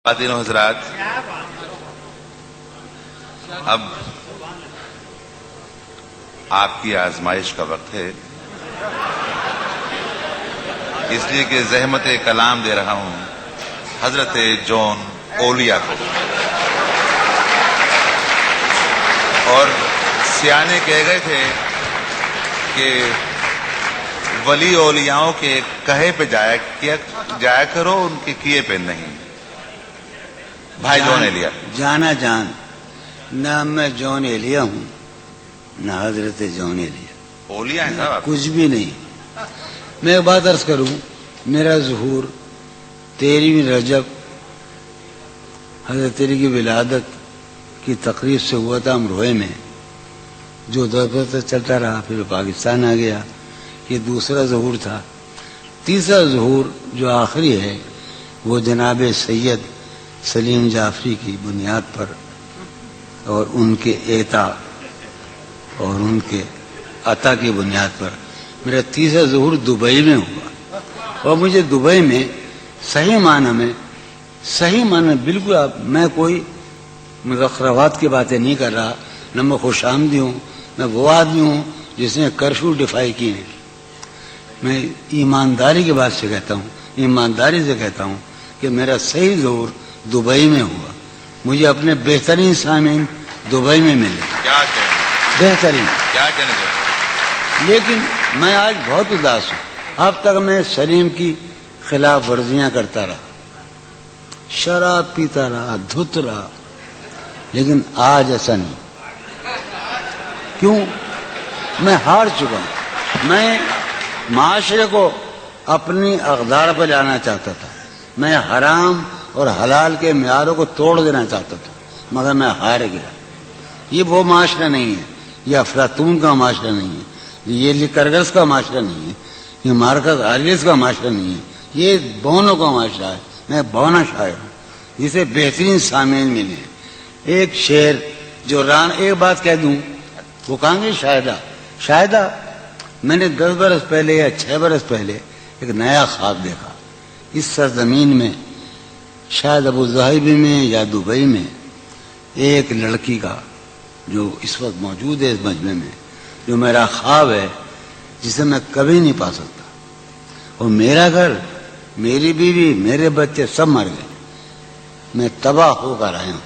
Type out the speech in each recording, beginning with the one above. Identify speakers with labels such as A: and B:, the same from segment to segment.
A: خواتین و حضرات، اب آپ کی آزمائش کا وقت ہے، اس لیے کہ زحمت کلام دے رہا ہوں حضرت جون اولیا کو. اور سیانے کہہ گئے تھے کہ ولی اولیاؤں کے کہے پہ جایا کرو، ان کے کیے پہ نہیں. بھائی جون ایلیا
B: جانا جان، نہ میں جون ایلیا ہوں نہ حضرت جون ایلیا،
A: اولیا ہیں صاحب.
B: کچھ بھی نہیں. میں ایک بات عرض کروں، میرا ظہور 13 رجب حضرت علی کی ولادت کی تقریب سے ہوا تھا امروہے میں، جو دور تک چلتا رہا، پھر پاکستان آ گیا. یہ دوسرا ظہور تھا. تیسرا ظہور جو آخری ہے وہ جناب سید سلیم جعفری کی بنیاد پر اور ان کے ایتا اور ان کے عطا کی بنیاد پر میرا تیسرا ظہور دبئی میں ہوا. اور مجھے دبئی میں صحیح معنی بالکل میں کوئی مذخرفات کی باتیں نہیں کر رہا، نہ میں خوش آمدی ہوں، میں وہ آدمی ہوں جس نے کرفیو ڈیفائی کی ہے. میں ایمانداری کی بات سے کہتا ہوں، ایمانداری سے کہتا ہوں کہ میرا صحیح ظہور دبئی میں ہوا. مجھے اپنے بہترین سامعین دبئی میں ملے، بہترین.
A: کیا کہنے دیں؟
B: لیکن میں آج بہت اداس ہوں. اب تک میں سلیم کی خلاف ورزیاں کرتا رہا، شراب پیتا رہا، دھت رہا، لیکن آج ایسا نہیں. کیوں؟ میں ہار چکا ہوں. میں معاشرے کو اپنی اقدار پر لانا چاہتا تھا، میں حرام اور حلال کے معیاروں کو توڑ دینا چاہتا تھا، مگر میں ہار گیا. یہ وہ معاشرہ نہیں ہے، یہ افلاطون کا معاشرہ نہیں ہے، یہ لیکرگس کا معاشرہ نہیں ہے، یہ مارکس آریس کا معاشرہ نہیں ہے، یہ بونوں کا معاشرہ ہے. میں بونا شاعر ہوں جسے بہترین سامعین ملے ہیں. ایک شعر جو ایک بات کہہ دوں، وہ کہاں گے شاہدہ میں نے 10 برس پہلے یا 6 برس پہلے ایک نیا خواب دیکھا. اس سرزمین میں شاید ابو ظہبی میں یا دبئی میں ایک لڑکی کا جو اس وقت موجود ہے اس مجمع میں، جو میرا خواب ہے، جسے میں کبھی نہیں پا سکتا. اور میرا گھر، میری بیوی، میرے بچے سب مر گئے، میں تباہ ہو کر آیا ہوں.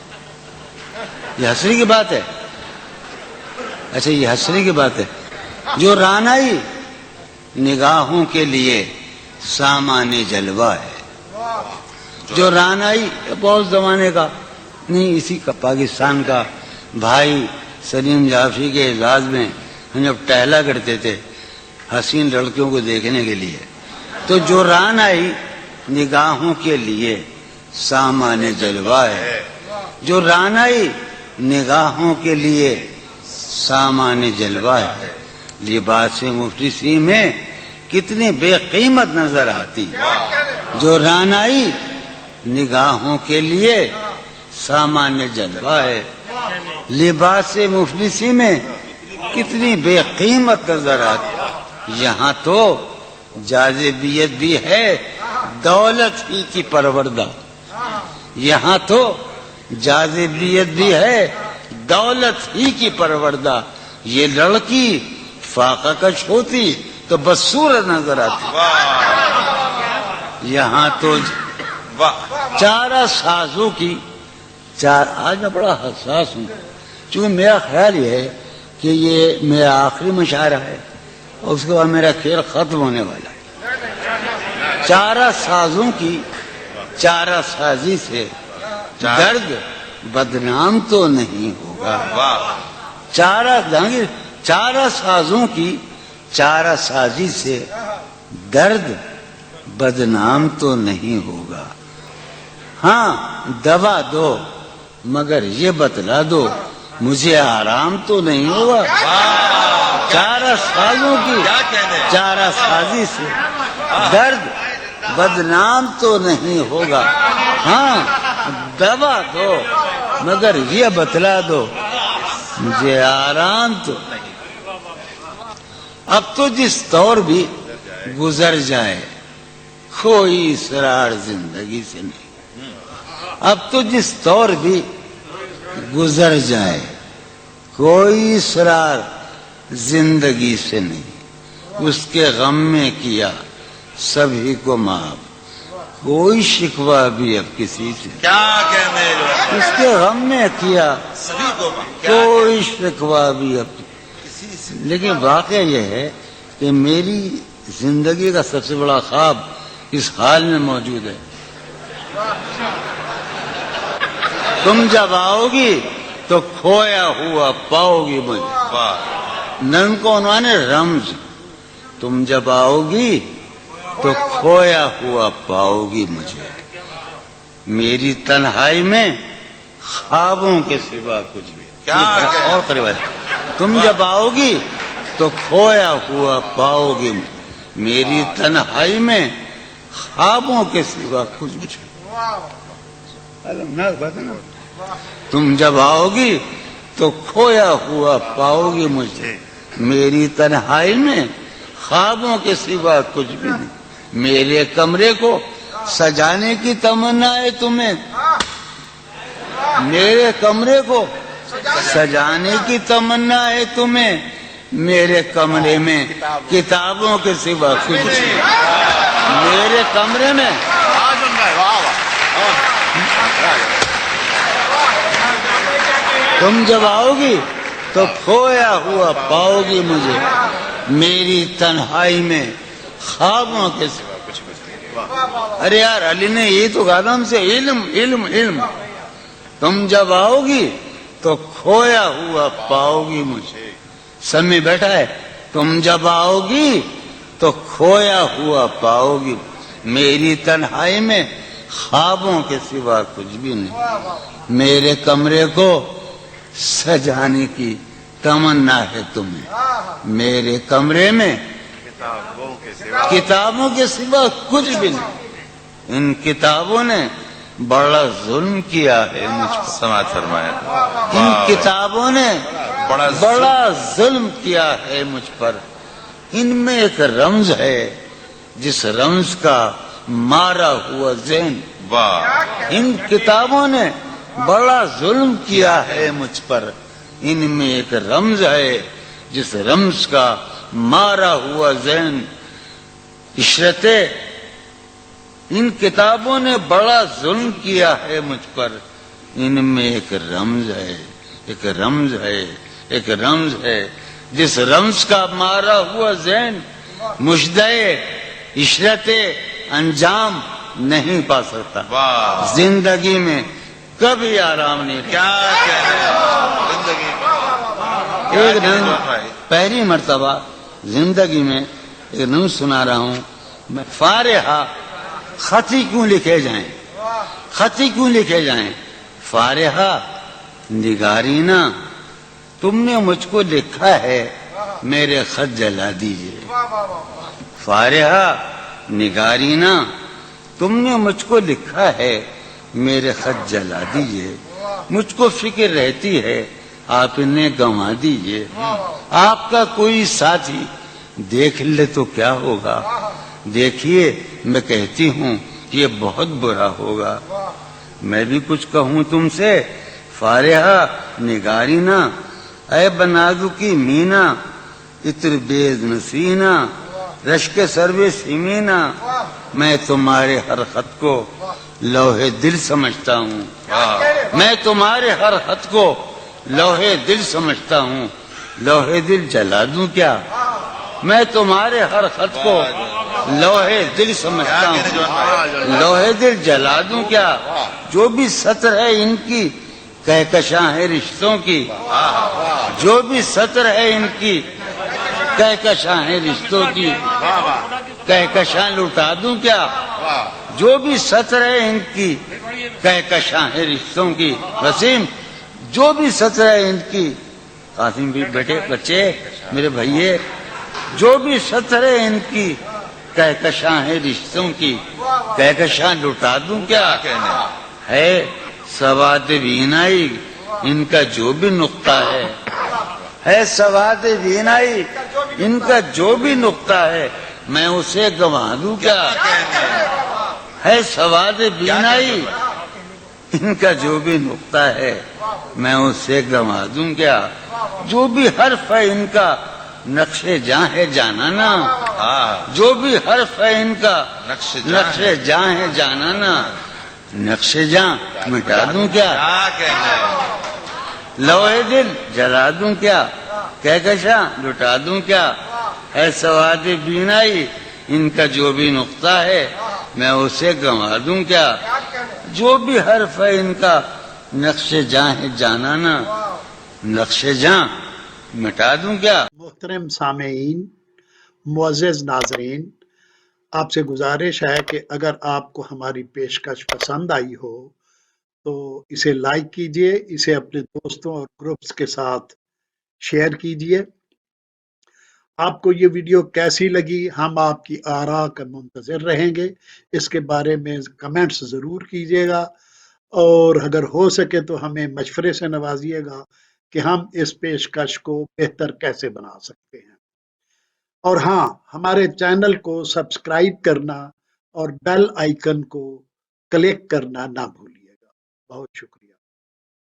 B: یہ حسرت کی بات ہے. اچھا، یہ حسرت کی بات ہے. جو رانائی نگاہوں کے لیے سامان جلوہ ہے، جو رانائی بہت زمانے کا نہیں، اسی کا پاکستان کا بھائی سلیم جعفری کے اعزاز میں ہم جب ٹہلا کرتے تھے حسین لڑکیوں کو دیکھنے کے لیے، تو جو رانائی نگاہوں کے لیے سامان جلوہ ہے، جو رانائی نگاہوں کے لیے سامان جلوہ ہے، لباس مفلسی میں کتنی بے قیمت نظر آتی. جو رانائی نگاہوں کے لیے سامان جلوہ ہے، لباس مفلسی میں کتنی بے قیمت نظر آتی. یہاں تو جاذبیت بھی ہے دولت ہی کی پروردہ، یہاں تو جاذبیت بھی ہے دولت ہی کی پروردہ. یہ لڑکی فاقہ کش ہوتی تو بدصورت نظر آتی. یہاں تو چارہ سازوں کی آج میں بڑا حساس ہوں، چونکہ میرا خیال یہ ہے کہ یہ میرا آخری مشاعرہ ہے اور اس کے بعد میرا کھیل ختم ہونے والا ہے. چارہ سازوں کی چارہ سازی سے درد بدنام تو نہیں ہوگا. چارہ سازوں کی چارہ سازی سے درد بدنام تو نہیں ہوگا. ہاں دوا دو مگر یہ بتلا دو مجھے آرام تو نہیں ہوگا. چارہ سازوں کی چارہ سازی سے درد بدنام تو نہیں ہوگا. ہاں دوا دو مگر یہ بتلا دو مجھے آرام تو نہیں. اب تو جس طور بھی گزر جائے کوئی اسرار زندگی سے نہیں. اب تو جس طور بھی گزر جائے، کوئی اسرار زندگی سے نہیں، اس کے غم میں کیا سبھی کو معاف، کوئی شکوہ بھی اب کسی سے،
A: کیا کہنے جو
B: اس کے غم میں کیا
A: سبھی کو کیا
B: کوئی شکوہ بھی اب
A: کسی سے
B: لیکن واقعہ یہ ہے کہ میری زندگی کا سب سے بڑا خواب اس حال میں موجود ہے، تم جب آؤ گی تو کھویا ہوا پاؤ گی مجھے،
A: واہ
B: نن کو عنوان ہے رمز، تم جب آؤ گی تو کھویا ہوا پاؤ گی مجھے، میری تنہائی میں خوابوں کے سوا کچھ بھی
A: کیا کہہ-
B: اور قریب ہے، تم جب آؤ گی تو کھویا ہوا پاؤ گی میری تنہائی میں خوابوں کے سوا کچھ بھی تم جب آؤ گی تو کھویا ہوا پاؤ گی مجھے، میری تنہائی میں خوابوں کے سوا کچھ بھی نہیں، میرے کمرے کو سجانے کی تمنا ہے تمہیں، میرے کمرے کو سجانے کی تمنا ہے تمہیں، میرے کمرے میں کتابوں کے سوا کچھ نہیں، میرے کمرے میں تم جب آؤ گی تو کھویا ہوا پاؤ گی مجھے، میری تنہائی میں خوابوں کے سوا کچھ نہیں۔ ارے یار علی نے یہ تو کہا تھا ہم سے، علم علم علم، تم جب آؤ گی تو کھویا ہوا پاؤ گی مجھے، سب میں بیٹھا ہے، تم جب آؤ گی تو کھویا ہوا پاؤ گی، میری تنہائی میں خوابوں کے سوا کچھ بھی نہیں، میرے کمرے کو سجانے کی تمنا ہے تمہیں، میرے کمرے میں کتابوں کے سوا کچھ بھی نہیں، ان کتابوں نے بڑا ظلم کیا ہے مجھ پر،
A: سماعت فرمایا
B: ان کتابوں نے
A: بڑا
B: ظلم کیا ہے مجھ پر، ان میں ایک رمز ہے جس رمز کا مارا ہوا ذہن،
A: واہ
B: ان کتابوں نے بڑا ظلم کیا ہے مجھ پر، ان میں ایک رمز ہے جس رمز کا مارا ہوا ذہن، عشرت ان کتابوں نے بڑا ظلم کیا ہے مجھ پر، ان میں ایک رمز ہے، ایک رمز ہے، ایک رمز ہے جس رمز کا مارا ہوا ذہن مجدے عشرت انجام نہیں پا سکتا،
A: واہ
B: زندگی میں کبھی آرام نہیں کیا
A: کیا کہنے زندگی میں
B: ایک دن پہلی مرتبہ زندگی میں ایک نم سنا رہا ہوں میں، فارحہ خطی کیوں لکھے جائیں، خطی کیوں لکھے جائیں، فارحہ نگارینا تم نے مجھ کو لکھا ہے میرے خط جلا دیجئے، فارحہ نگارینا تم نے مجھ کو لکھا ہے میرے خط جلا دیجئے، مجھ کو فکر رہتی ہے آپ انہیں گنوا دیجئے، آپ کا کوئی ساتھی دیکھ لے تو کیا ہوگا، دیکھیے میں کہتی ہوں یہ بہت برا ہوگا، میں بھی کچھ کہوں تم سے، فارحہ نگارینا اے بنازو کی مینا، اتر بیز نسینا رشک سروے سیمینا، میں تمہارے ہر خط کو لوہے دل سمجھتا ہوں، میں تمہارے ہر خط کو لوہے دل سمجھتا ہوں، لوہے دل جلا دوں کیا، میں تمہارے ہر خط کو لوہے دل سمجھتا ہوں، لوہے دل جلا دوں کیا، جو بھی سطر ہے ان کی کہکشاں ہے رشتوں کی، جو بھی سطر ہے ان کی کہکشاں ہے رشتوں کی، کہکشاں لٹا دوں کیا، جو بھی سطر ہے ان کی کہکشاں ہے رشتوں کی، وسیم جو بھی سطر ہے ان کی، قاسم بھی بیٹے بچے میرے بھائیے، جو بھی سطر ہے ان کی کہکشاں ہے رشتوں کی، کہکشاں لٹا دوں کیا، ہے سواد بینائی ان کا جو بھی نقطہ ہے سواد بینائی ان کا جو بھی نقطہ ہے میں اسے گنوا دوں کیا، ہے سواد بینائی ان کا جو بھی نقطہ ہے میں اسے گنوا دوں کیا؟ جو بھی حرف ہے ان کا نقش جاں ہے جانانا،
A: ہاں
B: جو بھی حرف ہے ان کا
A: نقش جاں
B: نقش جاں ہے جانانا، نقش جاں مٹا دوں کیا؟
A: کیا کہنا ہے؟
B: لوہے دل جلا دوں کیا؟ کہکشاں لٹا دوں کیا؟ ہے سواد بینائی ان کا جو بھی نقطہ ہے میں اسے گنوا دوں کیا؟ جو بھی حرف ہے ان کا نقش جاں ہے جانانا، نقش جاں مٹا دوں کیا؟
C: محترم سامعین، معزز ناظرین، آپ سے گزارش ہے کہ اگر آپ کو ہماری پیشکش پسند آئی ہو تو اسے لائک کیجئے، اسے اپنے دوستوں اور گروپس کے ساتھ شیئر کیجئے۔ آپ کو یہ ویڈیو کیسی لگی، ہم آپ کی آراء کا منتظر رہیں گے۔ اس کے بارے میں کمنٹس ضرور کیجئے گا، اور اگر ہو سکے تو ہمیں مشورے سے نوازیے گا کہ ہم اس پیشکش کو بہتر کیسے بنا سکتے ہیں۔ اور ہاں، ہمارے چینل کو سبسکرائب کرنا اور بیل آئیکن کو کلک کرنا نہ بھولیے گا۔ بہت شکریہ۔